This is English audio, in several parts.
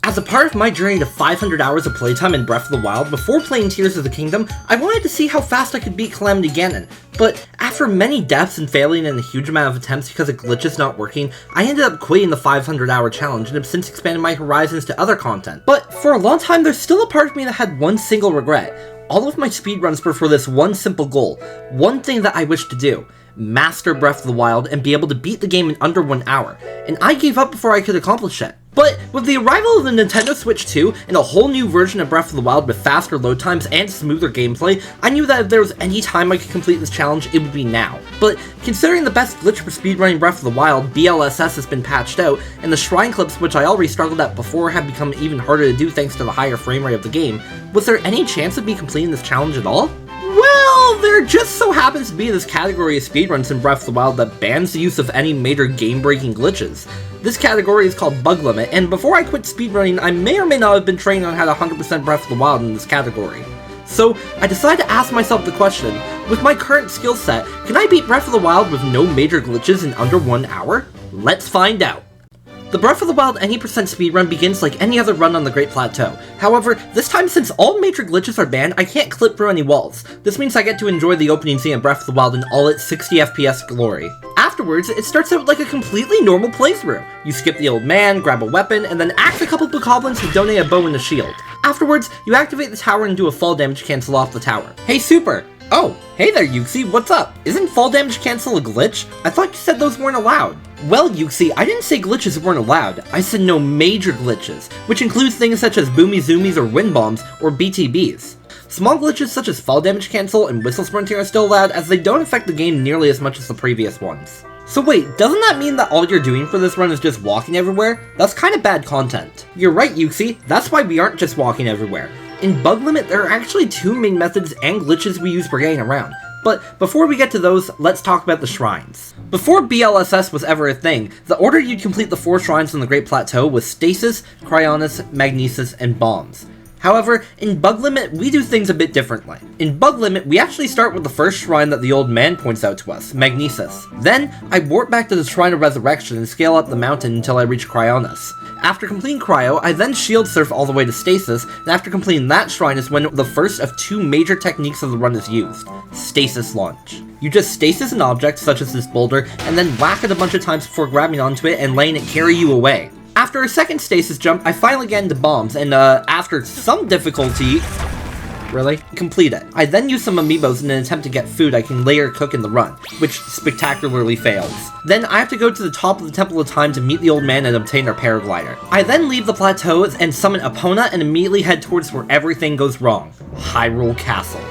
As a part of my journey to 500 hours of playtime in Breath of the Wild before playing Tears of the Kingdom, I wanted to see how fast I could beat Calamity Ganon, but after many deaths and failing in a huge amount of attempts because of glitches not working, I ended up quitting the 500 hour challenge and have since expanded my horizons to other content. But for a long time, there's still a part of me that had one single regret. All of my speedruns were for this one simple goal, one thing that I wish to do. Master Breath of the Wild and be able to beat the game in under 1 hour, and I gave up before I could accomplish it. But with the arrival of the Nintendo Switch 2 and a whole new version of Breath of the Wild with faster load times and smoother gameplay, I knew that if there was any time I could complete this challenge, it would be now. But considering the best glitch for speedrunning Breath of the Wild, BLSS, has been patched out, and the shrine clips, which I already struggled at before, have become even harder to do thanks to the higher frame rate of the game, was there any chance of me completing this challenge at all? Well, there just so happens to be this category of speedruns in Breath of the Wild that bans the use of any major game-breaking glitches. This category is called Bug Limit, and before I quit speedrunning, I may or may not have been training on how to 100% Breath of the Wild in this category. So, I decided to ask myself the question, with my current skill set, can I beat Breath of the Wild with no major glitches in under 1 hour? Let's find out! The Breath of the Wild any % speedrun begins like any other run on the Great Plateau. However, this time since all major glitches are banned, I can't clip through any walls. This means I get to enjoy the opening scene of Breath of the Wild in all its 60 FPS glory. Afterwards, it starts out like a completely normal playthrough. You skip the old man, grab a weapon, and then axe a couple of bokoblins to donate a bow and a shield. Afterwards, you activate the tower and do a fall damage cancel off the tower. Hey Super! Oh, hey there Yuxi, what's up? Isn't fall damage cancel a glitch? I thought you said those weren't allowed. Well, Yuxi, I didn't say glitches weren't allowed. I said no major glitches, which includes things such as boomy zoomies or wind bombs, or BTBs. Small glitches such as fall damage cancel and whistle sprinting are still allowed, as they don't affect the game nearly as much as the previous ones. So wait, doesn't that mean that all you're doing for this run is just walking everywhere? That's kinda bad content. You're right, Yuxi, that's why we aren't just walking everywhere. In Bug Limit, there are actually 2 main methods and glitches we use for getting around. But before we get to those, let's talk about the shrines. Before BLSS was ever a thing, the order you'd complete the 4 shrines on the Great Plateau was Stasis, Cryonis, Magnesis, and Bombs. However, in Bug Limit, we do things a bit differently. In Bug Limit, we actually start with the first shrine that the old man points out to us, Magnesis. Then, I warp back to the Shrine of Resurrection and scale up the mountain until I reach Cryonis. After completing Cryo, I then shield surf all the way to Stasis, and after completing that shrine is when the first of 2 major techniques of the run is used, Stasis Launch. You just stasis an object, such as this boulder, and then whack it a bunch of times before grabbing onto it and letting it carry you away. After a second stasis jump, I finally get into bombs, and after some difficulty, complete it. I then use some amiibos in an attempt to get food I can later cook in the run, which spectacularly fails. Then I have to go to the top of the Temple of Time to meet the old man and obtain our paraglider. I then leave the plateaus and summon Epona and immediately head towards where everything goes wrong, Hyrule Castle.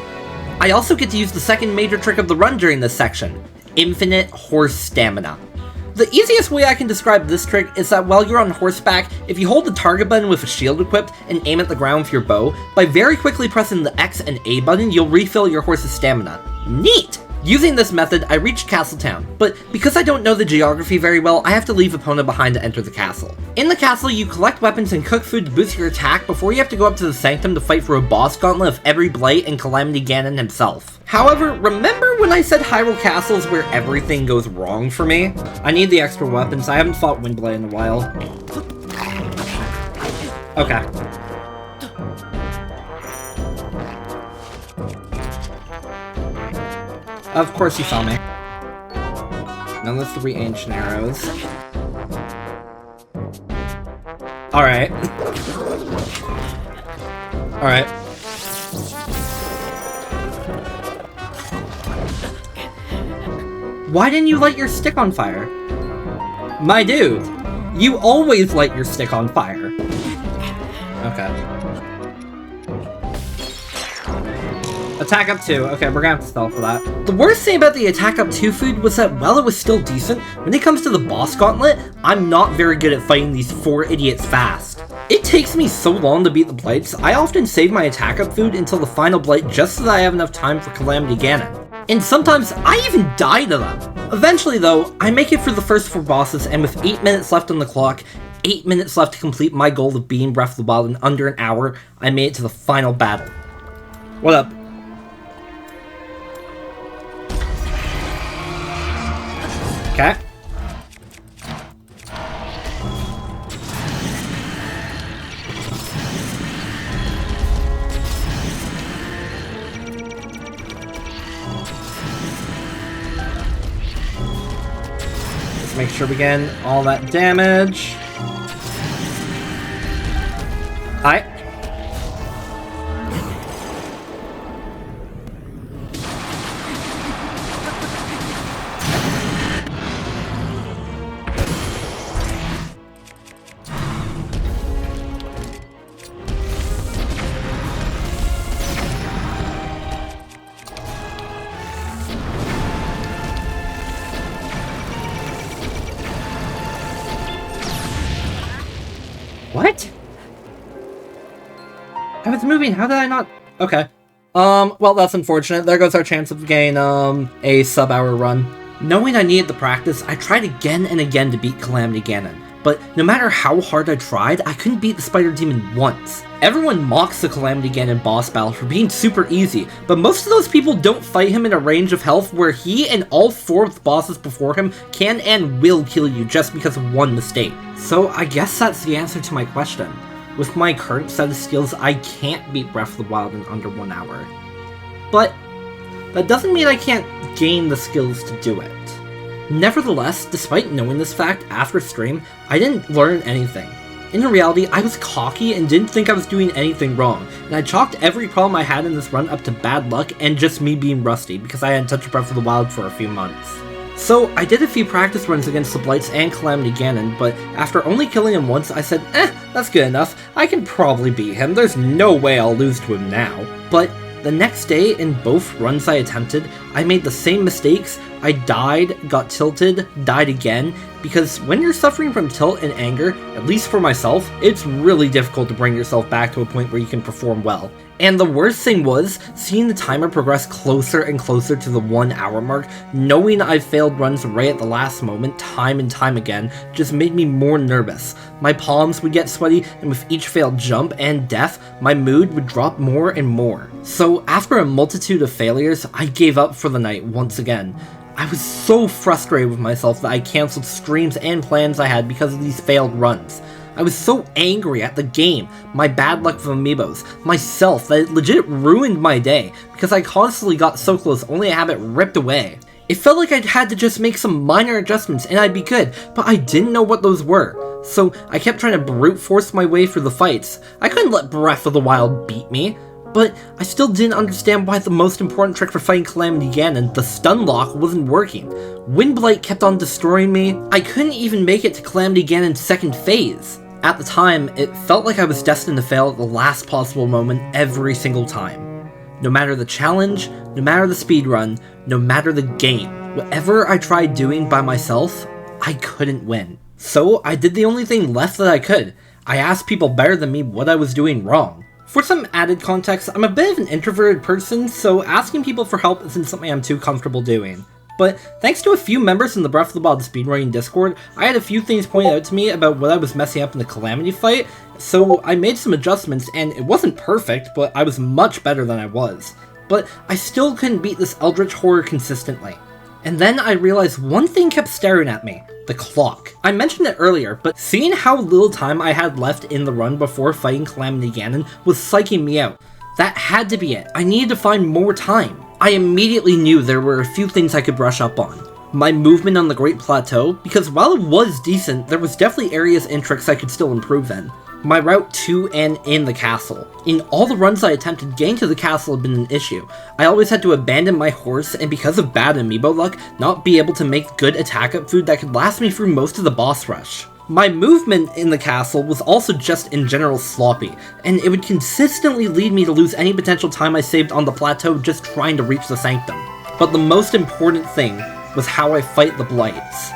I also get to use the second major trick of the run during this section, Infinite Horse Stamina. The easiest way I can describe this trick is that while you're on horseback, if you hold the target button with a shield equipped and aim at the ground with your bow, by very quickly pressing the X and A button, you'll refill your horse's stamina. Neat! Using this method, I reached Castle Town, but because I don't know the geography very well, I have to leave Epona behind to enter the castle. In the castle, you collect weapons and cook food to boost your attack before you have to go up to the Sanctum to fight for a boss gauntlet of every Blight and Calamity Ganon himself. However, remember when I said Hyrule Castle is where everything goes wrong for me? I need the extra weapons, I haven't fought Windblade in a while. Okay. Of course you saw me. Now let's 3 ancient arrows. Alright. Alright. Why didn't you light your stick on fire? My dude, you always light your stick on fire. Okay. Attack up 2. Okay, we're gonna have to stall for that. The worst thing about the attack up 2 food was that while it was still decent, when it comes to the boss gauntlet, I'm not very good at fighting these 4 idiots fast. It takes me so long to beat the Blights, I often save my attack up food until the final Blight just so that I have enough time for Calamity Ganon. And sometimes, I even die to them. Eventually though, I make it through the first 4 bosses, and with 8 minutes left on the clock, 8 minutes left to complete my goal of beating Breath of the Wild in under an hour, I made it to the final battle. What up? Okay. sure we get all that damage. Hi. What? I was moving, how did I not? Okay. Well, that's unfortunate. There goes our chance of getting, a sub-hour run. Knowing I needed the practice, I tried again and again to beat Calamity Ganon. But no matter how hard I tried, I couldn't beat the Spider Demon once. Everyone mocks the Calamity Ganon boss battle for being super easy, but most of those people don't fight him in a range of health where he and all 4 of the bosses before him can and will kill you just because of one mistake. So I guess that's the answer to my question. With my current set of skills, I can't beat Breath of the Wild in under 1 hour. But that doesn't mean I can't gain the skills to do it. Nevertheless, despite knowing this fact after stream, I didn't learn anything. In reality, I was cocky and didn't think I was doing anything wrong, and I chalked every problem I had in this run up to bad luck and just me being rusty because I hadn't touched Breath of the Wild for a few months. So I did a few practice runs against the Blights and Calamity Ganon, but after only killing him once, I said, that's good enough, I can probably beat him, there's no way I'll lose to him now. But the next day, in both runs I attempted, I made the same mistakes. I died, got tilted, died again, because when you're suffering from tilt and anger, at least for myself, it's really difficult to bring yourself back to a point where you can perform well. And the worst thing was, seeing the timer progress closer and closer to the 1 hour mark, knowing I failed runs right at the last moment time and time again, just made me more nervous. My palms would get sweaty, and with each failed jump and death, my mood would drop more and more. So after a multitude of failures, I gave up for the night once again. I was so frustrated with myself that I cancelled streams and plans I had because of these failed runs. I was so angry at the game, my bad luck with amiibos, myself, that it legit ruined my day, because I constantly got so close only to have it ripped away. It felt like I had to just make some minor adjustments and I'd be good, but I didn't know what those were. So I kept trying to brute force my way through the fights. I couldn't let Breath of the Wild beat me. But I still didn't understand why the most important trick for fighting Calamity Ganon, the stun lock, wasn't working. Windblight kept on destroying me. I couldn't even make it to Calamity Ganon's second phase. At the time, it felt like I was destined to fail at the last possible moment every single time. No matter the challenge, no matter the speedrun, no matter the game, whatever I tried doing by myself, I couldn't win. So I did the only thing left that I could. I asked people better than me what I was doing wrong. For some added context, I'm a bit of an introverted person, so asking people for help isn't something I'm too comfortable doing. But thanks to a few members in the Breath of the Wild speedrunning Discord, I had a few things pointed out to me about what I was messing up in the Calamity fight, so I made some adjustments, and it wasn't perfect, but I was much better than I was. But I still couldn't beat this Eldritch Horror consistently. And then I realized one thing kept staring at me. The clock. I mentioned it earlier, but seeing how little time I had left in the run before fighting Calamity Ganon was psyching me out. That had to be it. I needed to find more time. I immediately knew there were a few things I could brush up on. My movement on the Great Plateau, because while it was decent, there was definitely areas and tricks I could still improve in. My route to and in the castle. In all the runs I attempted, getting to the castle had been an issue. I always had to abandon my horse, and because of bad amiibo luck, not be able to make good attack up food that could last me through most of the boss rush. My movement in the castle was also just in general sloppy, and it would consistently lead me to lose any potential time I saved on the plateau just trying to reach the sanctum. But the most important thing was how I fight the Blights.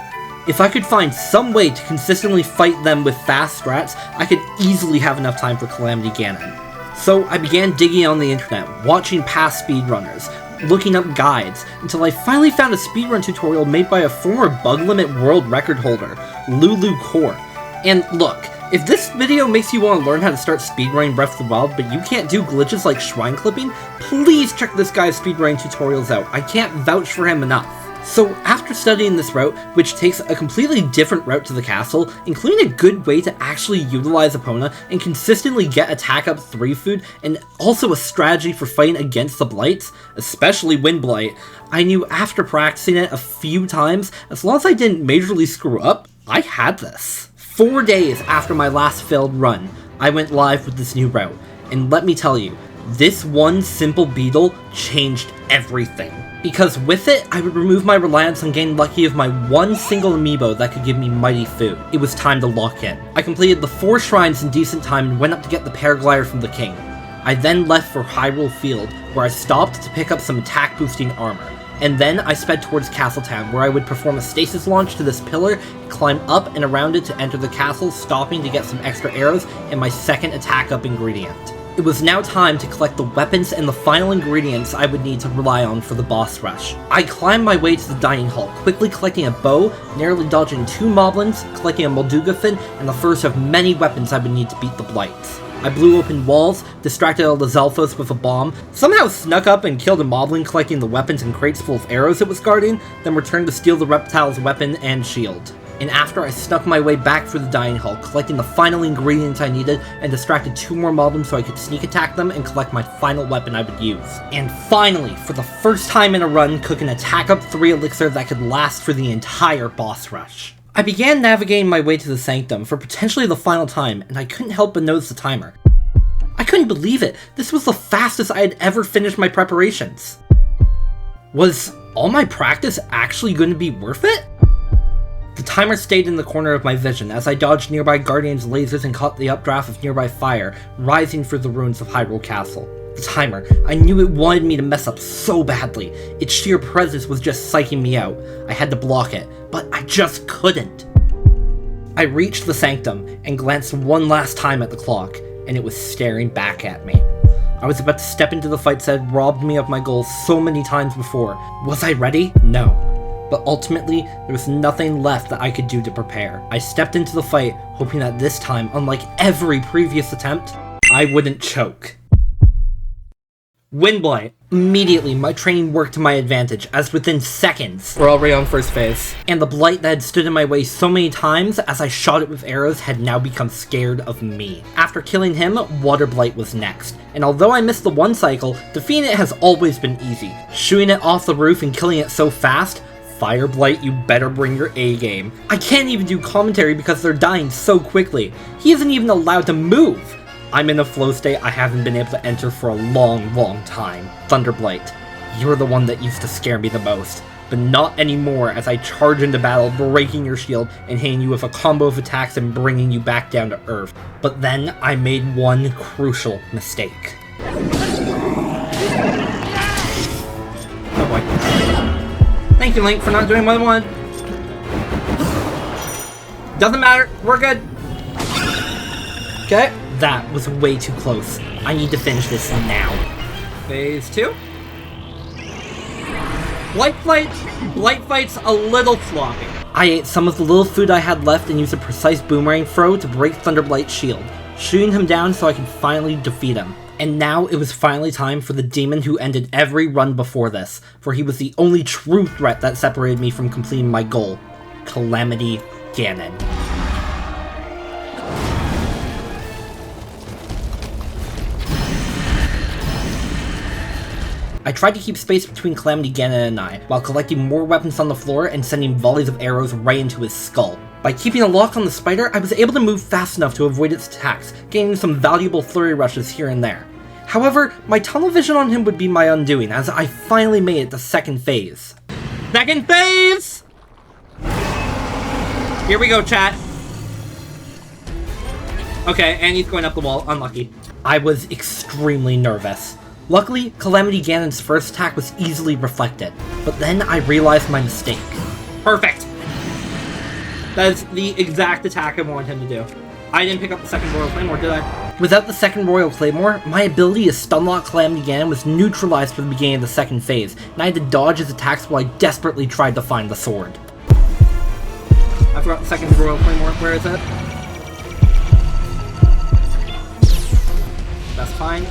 If I could find some way to consistently fight them with fast strats, I could easily have enough time for Calamity Ganon. So I began digging on the internet, watching past speedrunners, looking up guides, until I finally found a speedrun tutorial made by a former bug limit world record holder, Lulu Core. And look, if this video makes you want to learn how to start speedrunning Breath of the Wild, but you can't do glitches like shrine clipping, please check this guy's speedrunning tutorials out. I can't vouch for him enough. So after studying this route, which takes a completely different route to the castle, including a good way to actually utilize Epona and consistently get attack up 3 food, and also a strategy for fighting against the blights, especially Wind Blight, I knew after practicing it a few times, as long as I didn't majorly screw up, I had this. 4 days after my last failed run, I went live with this new route, and let me tell you, this one simple beetle changed everything. Because with it, I would remove my reliance on getting lucky of my one single amiibo that could give me mighty food. It was time to lock in. I completed the 4 shrines in decent time and went up to get the paraglider from the king. I then left for Hyrule Field, where I stopped to pick up some attack boosting armor. And then I sped towards Castletown, where I would perform a stasis launch to this pillar, climb up and around it to enter the castle, stopping to get some extra arrows and my second attack up ingredient. It was now time to collect the weapons and the final ingredients I would need to rely on for the boss rush. I climbed my way to the dining hall, quickly collecting a bow, narrowly dodging 2 moblins, collecting a Molduga fin, and the first of many weapons I would need to beat the blights. I blew open walls, distracted a Lizalfos with a bomb, somehow snuck up and killed a moblin collecting the weapons and crates full of arrows it was guarding, then returned to steal the reptile's weapon and shield. And after I snuck my way back through the dining hall, collecting the final ingredients I needed, and distracted 2 more moblins so I could sneak attack them and collect my final weapon I would use. And finally, for the first time in a run, cook an attack up 3 elixir that could last for the entire boss rush. I began navigating my way to the sanctum for potentially the final time, and I couldn't help but notice the timer. I couldn't believe it! This was the fastest I had ever finished my preparations. Was all my practice actually going to be worth it? The timer stayed in the corner of my vision as I dodged nearby Guardian's lasers and caught the updraft of nearby fire, rising through the ruins of Hyrule Castle. The timer, I knew it wanted me to mess up so badly. Its sheer presence was just psyching me out. I had to block it, but I just couldn't. I reached the sanctum and glanced one last time at the clock, and it was staring back at me. I was about to step into the fight that had robbed me of my goals so many times before. Was I ready? No. But ultimately, there was nothing left that I could do to prepare. I stepped into the fight, hoping that this time, unlike every previous attempt, I wouldn't choke. Wind Blight. Immediately, my training worked to my advantage, as within seconds, we're already on first phase, and the blight that had stood in my way so many times as I shot it with arrows had now become scared of me. After killing him, Water Blight was next, and although I missed the one cycle, defeating it has always been easy. Shooting it off the roof and killing it so fast, Fire Blight, you better bring your A game. I can't even do commentary because they're dying so quickly. He isn't even allowed to move. I'm in a flow state I haven't been able to enter for a long time. Thunder Blight, you're the one that used to scare me the most, but not anymore as I charge into battle, breaking your shield and hitting you with a combo of attacks and bringing you back down to earth. But then I made one crucial mistake. Oh boy. Thank you, Link, for not doing what I wanted. Doesn't matter, we're good. Okay. That was way too close. I need to finish this now. Phase 2. Blight Fight's a little floppy. I ate some of the little food I had left and used a precise boomerang throw to break Thunderblight's shield, shooting him down so I could finally defeat him. And now it was finally time for the demon who ended every run before this, for he was the only true threat that separated me from completing my goal. Calamity Ganon. I tried to keep space between Calamity Ganon and I, while collecting more weapons on the floor and sending volleys of arrows right into his skull. By keeping a lock on the spider, I was able to move fast enough to avoid its attacks, gaining some valuable flurry rushes here and there. However, my tunnel vision on him would be my undoing, as I finally made it to second phase. Second phase! Here we go, chat. Okay, and he's going up the wall. Unlucky. I was extremely nervous. Luckily, Calamity Ganon's first attack was easily reflected, but then I realized my mistake. Perfect! That is the exact attack I wanted him to do. I didn't pick up the second Royal Claymore, did I? Without the second Royal Claymore, my ability to stunlock Calamity Ganon was neutralized for the beginning of the second phase, and I had to dodge his attacks while I desperately tried to find the sword. I forgot the second Royal Claymore. Where is it? That's fine.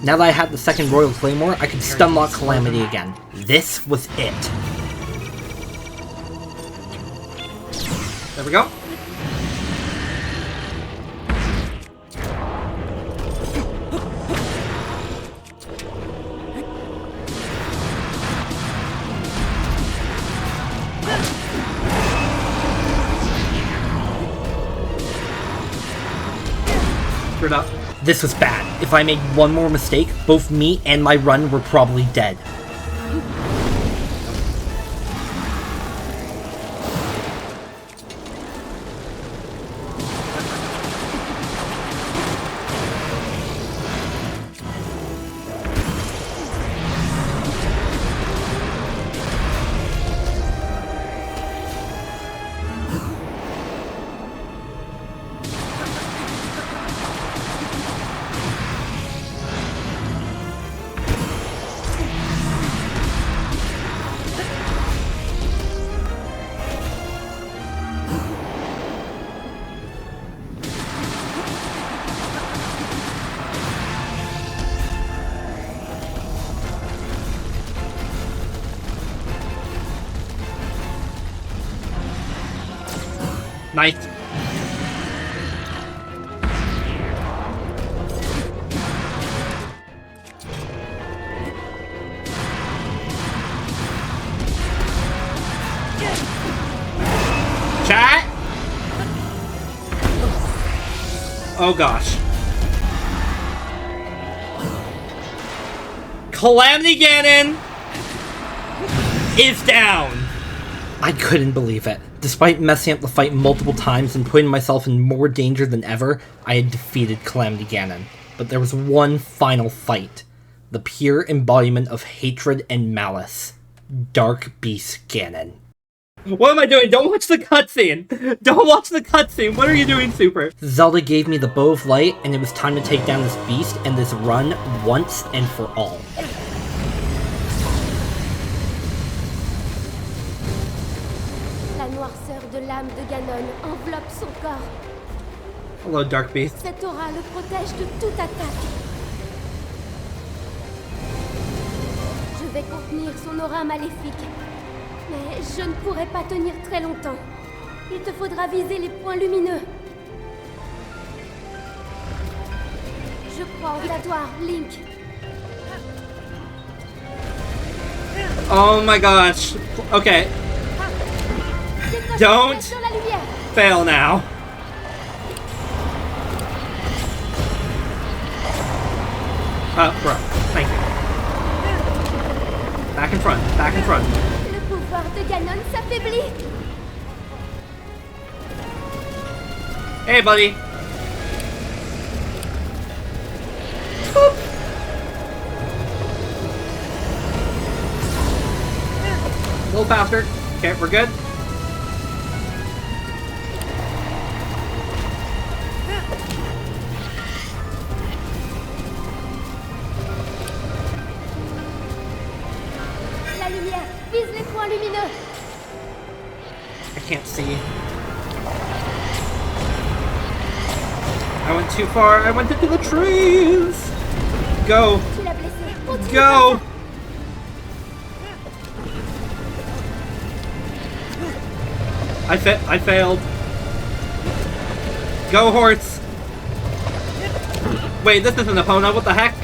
Now that I had the second Royal Claymore, I could stunlock Calamity again. This was it. There we go. Screwed up. This was bad. If I made one more mistake, both me and my run were probably dead. Nice. Chat? Oh gosh. Calamity Ganon is down. I couldn't believe it. Despite messing up the fight multiple times and putting myself in more danger than ever, I had defeated Calamity Ganon. But there was one final fight. The pure embodiment of hatred and malice. Dark Beast Ganon. What am I doing? Don't watch the cutscene! Don't watch the cutscene! What are you doing, Super? Zelda gave me the Bow of Light, and it was time to take down this beast and this run once and for all. La noirceur de l'âme de Ganon enveloppe son corps. Hello, Dark Beast. Cette aura le protège de toute attaque. Je vais contenir son aura maléfique. Mais je ne pourrai pas tenir très longtemps. Il te faudra viser les points lumineux. Je crois au datoire, Link. Oh my gosh. Okay. Don't fail now. Bro. Thank you. Back in front. Back in front. Le pouvoir de Ganon s'affaiblit. Hey, buddy. Boop. A little faster. Okay, we're good. La lumière, vise les points lumineux. I can't see. I went too far. I went into the trees. Go. Tu l'as blessé. Continue. Go. I failed. Go, horse. Wait, this isn't Epona. What the heck?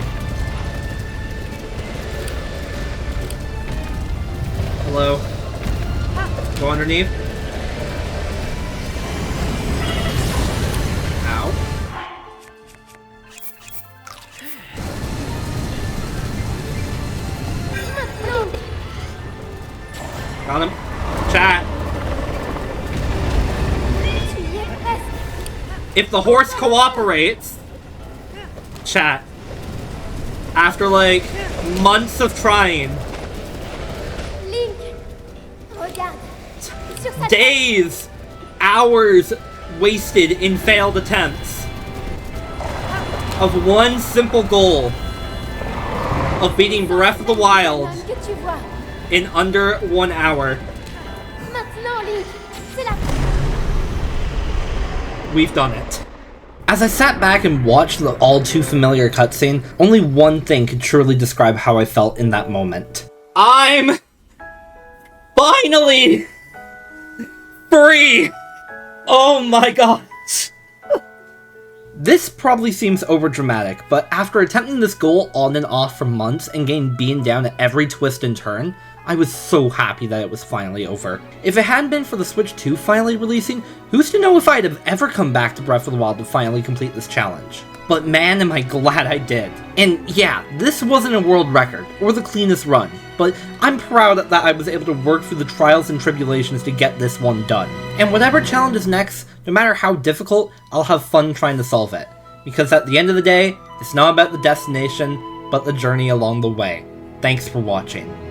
Hello. Go underneath. Ow. Got him. Chat. If the horse cooperates, chat, after like months of trying, Link, regarde. Sur sa days, hours wasted in failed attempts of one simple goal of beating Breath of the Wild que tu vois. in under 1 hour. Maintenant, Link, c'est la... We've done it. As I sat back and watched the all-too-familiar cutscene, only one thing could truly describe how I felt in that moment. I'm finally free! Oh my gosh! This probably seems overdramatic, but after attempting this goal on and off for months and getting beaten down at every twist and turn, I was so happy that it was finally over. If it hadn't been for the Switch 2 finally releasing, who's to know if I'd have ever come back to Breath of the Wild to finally complete this challenge. But man, am I glad I did. And yeah, this wasn't a world record, or the cleanest run, but I'm proud that I was able to work through the trials and tribulations to get this one done. And whatever challenge is next, no matter how difficult, I'll have fun trying to solve it. Because at the end of the day, it's not about the destination, but the journey along the way. Thanks for watching.